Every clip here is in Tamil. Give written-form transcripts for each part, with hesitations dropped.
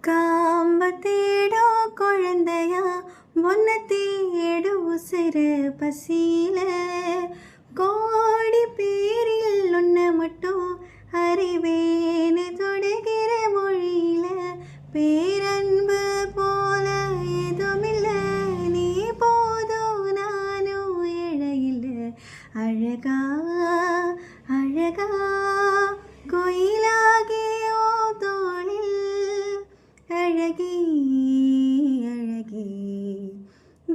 காம்ப தேடோ குழந்தையா ஒன்ன தேடு உசிறு பசியில கோடி பேரில் ஒன்ன மட்டும் அறிவேன்னு தொடுகிற மொழியில பேரன்பு போல எதுமில்ல நீ போதும் நானும் இழையில அழகா அழகா கோயிலாகி ஓ தோளில் அழகி அழகி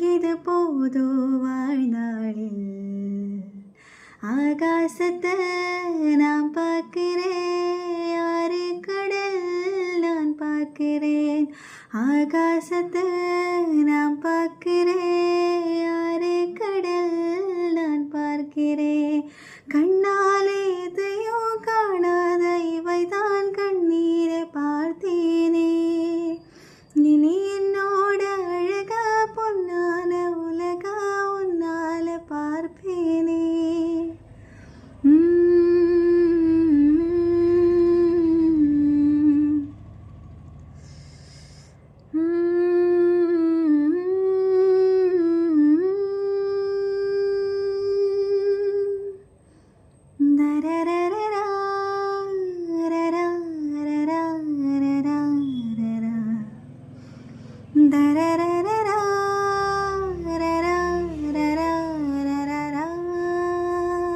இது போதோ வாழ்நாளில் ஆகாசத்தை நான் பார்க்கிறேன் ஆறு கடல் நான் பார்க்கிறேன் ஆகாசத்தை நான் பார்க்கிறேன் ஆறு கடல் நான் பார்க்கிறேன் கண்ணாலே எதையோ காணாத இவைதான் கண்ணீர்